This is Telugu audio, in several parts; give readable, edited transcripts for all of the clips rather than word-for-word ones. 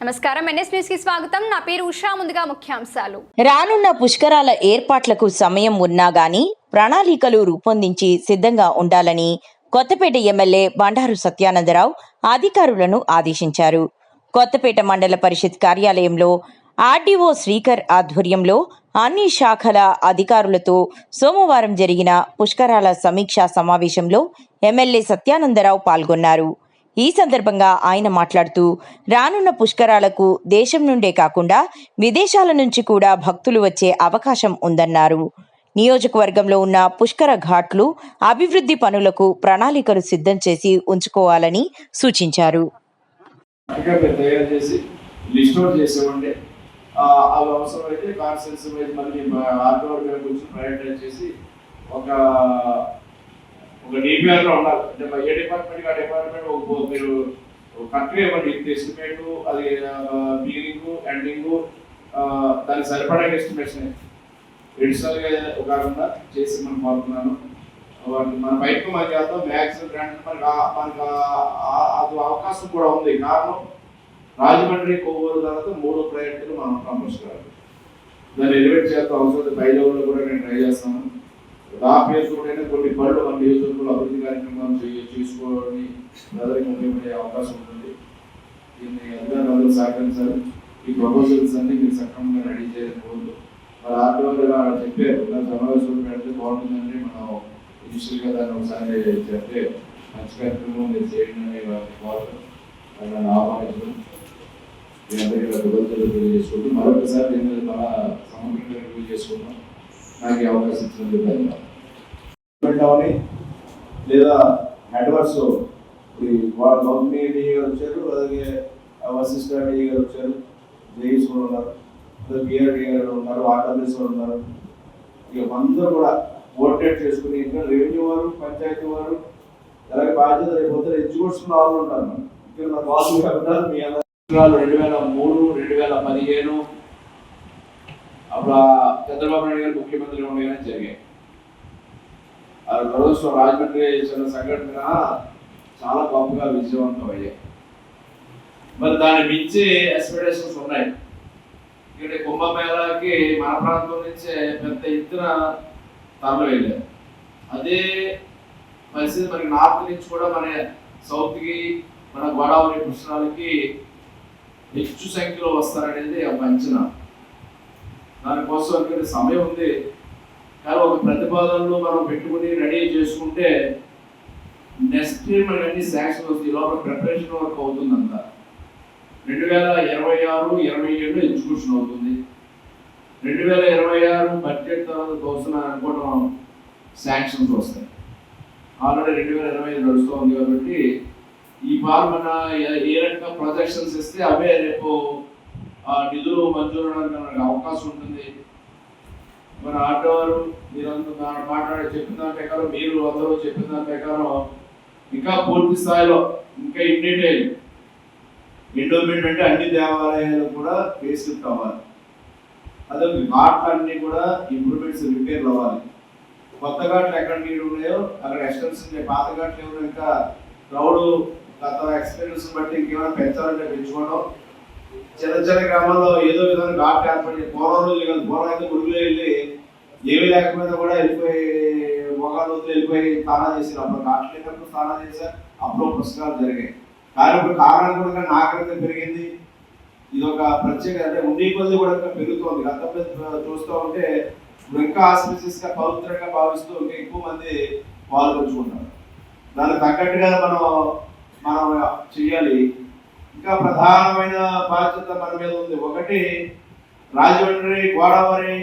నమస్కారం, ఎన్ఎస్ న్యూస్ కి స్వాగతం. నా పేరు ఉషా. ముందుగా ముఖ్యాంశాలు. రానున్న పుష్కరాల ఏర్పాట్లకు సమయం ఉన్నా గానీ ప్రణాళికలు రూపొందించి సిద్ధంగా ఉండాలని కొత్తపేట ఎమ్మెల్యే బండారు సత్యానందరావు అధికారులను ఆదేశించారు. కొత్తపేట మండల పరిషత్ కార్యాలయంలో ఆర్డీఓ శ్రీకర్ ఆధ్వర్యంలో అన్ని శాఖల అధికారులతో సోమవారం జరిగిన పుష్కరాల సమీక్షా సమావేశంలో ఎమ్మెల్యే సత్యానందరావు పాల్గొన్నారు. ఈ సందర్భంగా ఆయన మాట్లాడుతూ రానున్న పుష్కరాలకు దేశం నుండే కాకుండా విదేశాల నుంచి కూడా భక్తులు వచ్చే అవకాశం ఉందన్నారు. నియోజకవర్గంలో ఉన్న పుష్కర ఘాట్లు అభివృద్ధి పనులకు ప్రణాళికలు సిద్ధం చేసి ఉంచుకోవాలని సూచించారు. ఒక డిపిఆర్లో ఉండాలి. అంటే ఏ డిపార్ట్మెంట్కి ఆ డిపార్ట్మెంట్ మీరు కరెక్ట్గా ఇవ్వండి. ఎస్టిమేట్, అది బిగినింగ్ ఎండింగ్, దానికి సరిపడా ఎస్టిమేషన్ ఎడిషనల్గా కాకుండా చేసి మనం కోరుతున్నాను. మన బయటకు మనకి వెళ్తాం మ్యాక్సిమం గ్రాంట్ మనకు అది అవకాశం కూడా ఉంది. కారణం రాజమండ్రి కొవ్వూరు తర్వాత 3 ప్రయత్నాలు మనం కంపల్సరీ దాన్ని ఎలివేట్ చేస్తాం. అవసరం పై లెవెల్లో కూడా నేను ట్రై చేస్తాను. పేరుతోనే కొన్ని పనులు మన నియోజకవర్గంలో అభివృద్ధి కార్యక్రమాలు చేసుకోవడానికి ప్రజలకు ఉపయోగపడే అవకాశం ఉంటుంది. దీన్ని అధికారులు సహకరించాలి. ఈ ప్రపోజల్స్ అన్ని మీరు సక్రమంగా రెడీ చేయాలని కోరుతూ వాళ్ళ ఆర్డర్ చెప్పారు. సమావేశంలో పెడితే బాగుంటుందని మనం ఇనిషియల్గా దాన్ని ఒకసారి చెప్తే మంచి కార్యక్రమం మీరు చేయండి కోరడం నన్ను ఆహ్వానించడం మీ అందరికీ కృతజ్ఞతలు తెలియజేసుకుంటూ మరొకసారి దీన్ని చాలా సమగ్రంగా రివ్యూ చేసుకుంటాం. నాకు ఈ అవకాశం ఇచ్చినందుకు పెట్టామని లేదా నెట్వర్క్స్ వాళ్ళు కంపెనీ డీ గారు వచ్చారు, అలాగే వశిష్ఠ డీ గారు వచ్చారు, జేఈస్ కూడా ఉన్నారు, బిఆర్ డీ గారు ఉన్నారు, ఆర్డబ్ల్యూస్ కూడా ఉన్నారు. ఇక అందరూ కూడా కోఆర్డినేట్ చేసుకుని ఇంకా రెవెన్యూ వారు, పంచాయతీ వారు అలాగే బాధ్యత రేపు ఎడ్యుకేషన్ వాళ్ళు ఉంటారు. ఇక్కడ మన బాసు గారు మీ అందరూ 2003, 2015 అప్పుడు చంద్రబాబు నాయుడు గారు ముఖ్యమంత్రి ఉండగానే జరిగాయి. దురదృష్టం రాజమండ్రి చిన్న సంఘటన చాలా గొప్పగా విజయవంతం అయ్యాయి. మరి దాన్ని మించి ఎక్స్పెక్టేషన్స్ ఉన్నాయి. ఇక్కడ కుంభమేళాకి మన ప్రాంతం నుంచే పెద్ద ఎత్తున తరలి వెళ్ళారు. అదే పరిస్థితి మనకి నార్త్ నుంచి కూడా మన సౌత్కి, మన గోదావరి కృష్ణాలకి ಹೆಚ್ಚು సంఖ్యలో వస్తారనేది ఒక అంచనా. దానికోసం ఇక్కడ సమయం ఉంది. కానీ ఒక ప్రతిపాదనలు మనం పెట్టుకుని రెడీ చేసుకుంటే నెక్స్ట్ ఇయర్ మనకి అన్ని శాంక్షన్ వస్తాయి. లోపల ప్రిపరేషన్ వర్క్ అవుతుందంట. 2026, 27 ఎగ్జిక్యూషన్ అవుతుంది. 2026 బడ్జెట్ తర్వాత 1000 అనుకోవడం శాంక్షన్స్ వస్తాయి. ఆల్రెడీ 2025 నడుస్తుంది కాబట్టి ఈ పాలు మన ఏ రకంగా ప్రొజెక్షన్స్ ఇస్తే అవే రేపు నిధులు మంజూరు అవడానికి అవకాశం ఉంటుంది. మన ఆటోవారు మీరంతా చెప్పిన దాని ప్రకారం, మీరు అందరూ చెప్పిన దాని ప్రకారం ఇంకా పూర్తి స్థాయిలో ఇంకా ఎండోమెంట్ అంటే అన్ని దేవాలయాలు కూడా ఫేస్లిఫ్ట్ అవ్వాలి. అదే ఘాట్లన్నీ కూడా ఇంప్రూవ్మెంట్స్, రిపేర్లు అవ్వాలి. కొత్త ఘాట్లు ఎక్కడ నీళ్ళు ఉన్నాయో అక్కడ ఎక్స్టెన్షన్, పాత ఘాట్లు ఏమైనా ఇంకా క్రౌడ్ గత ఎక్స్పీరియన్స్ బట్టి ఇంకేమైనా పెంచాలంటే పెంచుకోవడం. చిన్న గ్రామాల్లో ఏదో విధంగా ఘాట్ ఏర్పడి పూర్వం రోజులు కాదు, పూర్వం అయితే గుడిలో వెళ్ళి ఏమీ లేకపోయినా కూడా వెళ్ళిపోయి మొగాళ్ళతో వెళ్ళిపోయి స్నానం చేశారు. అప్పుడు ఘాట్లు లేనప్పుడు స్నానం చేశారు, అప్పుడు పుస్తకాలు జరిగాయి. కానీ ఇప్పుడు కారణం కూడా నాగరికత పెరిగింది. ఇది ఒక ప్రత్యేక అంటే ఉండే కొద్ది కూడా ఇంకా పెరుగుతోంది. గతంలో చూస్తూ ఉంటే ఇప్పుడు ఇంకా ఆస్పిసియస్గా పవిత్రంగా భావిస్తూ ఇంకా ఎక్కువ మంది పాల్గొంచుకుంటారు. దానికి తగ్గట్టుగా మనం చెయ్యాలి. ఇంకా ప్రధానమైన బాధ్యత మన మీద ఉంది. ఒకటి రాజమండ్రి, గోదావరి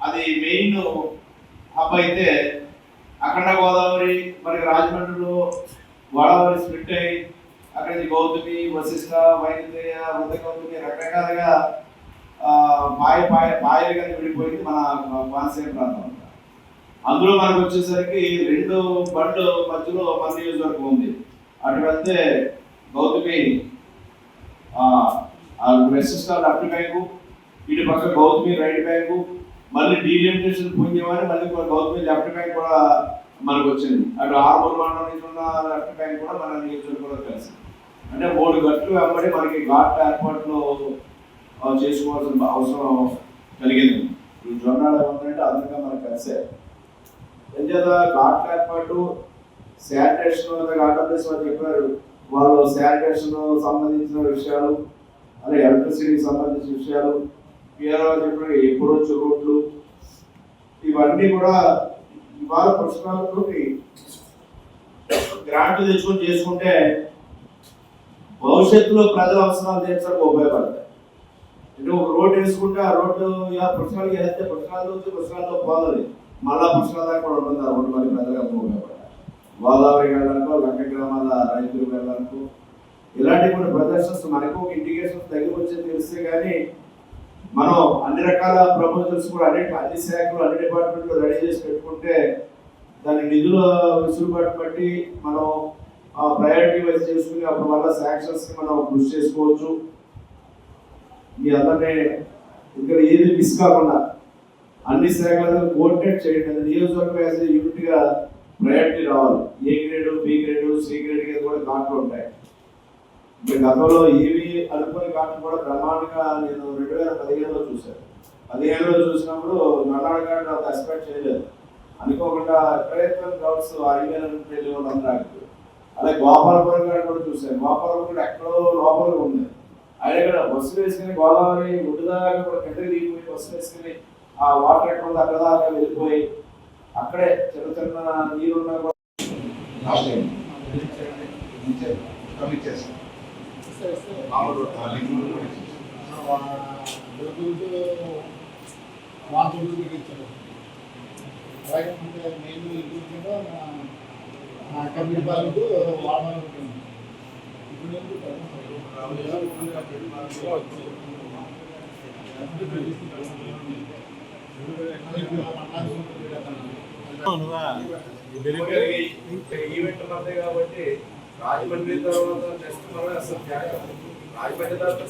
అది మెయిన్ హబ్ అయితే అఖండ గోదావరి మనకి రాజమండ్రిలో గోదావరి స్ప్లిట్ అయ్యి అక్కడి నుంచి గౌతమి, వశిష్ఠ, వైద్య, గౌతమి రకరకాలుగా బాయిలు కానీ విడిపోయింది మన కోనసీమ ప్రాంతం. అందులో మనకు వచ్చేసరికి 2 బండ్లు మధ్యలో మన నియోజకవర్గం ఉంది. అటు వెళ్తే గౌతమి వశిష్ఠ లెఫ్ట్ బ్యాంకు, ఇటు పక్క గౌతమి రైట్ బ్యాంకు, మళ్ళీ డీలిమిటేషన్ పుణ్యమని మళ్ళీ గౌతమి లెఫ్ట్ బ్యాంక్ కూడా మనకు వచ్చింది. అటు ఆర్మూర్ మండలం నుంచి ఉన్న లెఫ్ట్ బ్యాంక్ కూడా మన నియోజకవర్గంలో కలిసింది. అంటే 3 గంటలు వెంబడి మనకి ఘాట్ ఏర్పాట్లు చేసుకోవాల్సిన అవసరం కలిగింది. ఈ జొన్నాడ ఏమంటే అదనంగా మనకు కలిసారు. ఎంచేత ఘాట్ ఏర్పాటు శానిటేషన్ ఆర్డబ్ల్యూఎస్ వాళ్ళు చెప్పారు, వాళ్ళు శానిటేషన్ సంబంధించిన విషయాలు, అలాగే ఎలక్ట్రిసిటీకి సంబంధించిన విషయాలు, పిఆర్ఓ చెప్పిన అప్రోచ్ రోడ్లు, ఇవన్నీ కూడా ఇవాళ పుష్పాలతోటి గ్రాంట్లు తెచ్చుకొని చేసుకుంటే భవిష్యత్తులో ప్రజల అవసరాలు తీర్చడానికి ఉపయోగపడతాయి. అంటే ఒక రోడ్డు వేసుకుంటే ఆ రోడ్డు పుష్పాలకి వేస్తే పుష్పాలతో పోవాలి, మళ్ళా పుష్పాల దాకా కూడా ఉంటుంది ఆ రోడ్డు, మరి ప్రజలకు ఉపయోగపడాలి. గోదావరి వెళ్ళడానికో లంక గ్రామాల రైతులు వెళ్ళడానికో ఇలాంటి కొన్ని ప్రదర్శనస్ మనకు ఒక ఇండికేషన్స్ దగ్గర వచ్చేది తెలిస్తే కానీ మనం అన్ని రకాల ప్రపోజల్స్ కూడా అన్ని శాఖలు అన్ని డిపార్ట్మెంట్లు రెడీ చేసి పెట్టుకుంటే దాని నిధుల వెసులుబాటు బట్టి మనం ప్రయారిటీ వైజ్ చేసుకుని అప్పుడు వల్ల శాంక్షన్స్ ని మనం కృషి చేసుకోవచ్చు. మీ అందరినీ ఇక్కడ ఏది మిస్ కాకుండా అన్ని శాఖలను కోఆర్డినేట్ చేయండి. నియోజకవర్గం యాజ్ యూనిట్ గా ప్రయారిటీ రావాలి. A grade, B grade, C grade కూడా ఘాట్లు ఉంటాయి. గతంలో ఏవి అనుకుని ఘాట్లు కూడా బ్రహ్మాండంగా నేను 2015లో చూశాను. 15లో చూసినప్పుడు నల్లాడ ఘాట్ అంత ఎక్స్పెక్ట్ చేయలేదు. అనుకోకుండా ఎక్కడైతే క్రౌడ్స్ వెళ్ళి వాళ్ళందరూ. అలాగే గోపాలపురం ఘాట్ కూడా చూశాను. గోపాలపురం కూడా ఎక్కడో లోపలికి ఉంది. ఆయన ఇక్కడ బస్సు వేసుకుని గోదావరి ఒడ్డు దాకా కూడా కిందకి దిగిపోయి బస్సు వేసుకుని ఆ వాటర్ ఎక్కడ ఉంది అక్కడ దాకా వెళ్ళిపోయి అక్కడే చిన్న చిన్న నీరున్నా కూడా ఈవెంట్ ఉన్నది కాబట్టి రాజమండ్రి తర్వాత నెక్స్ట్ రాజమండ్రి తర్వాత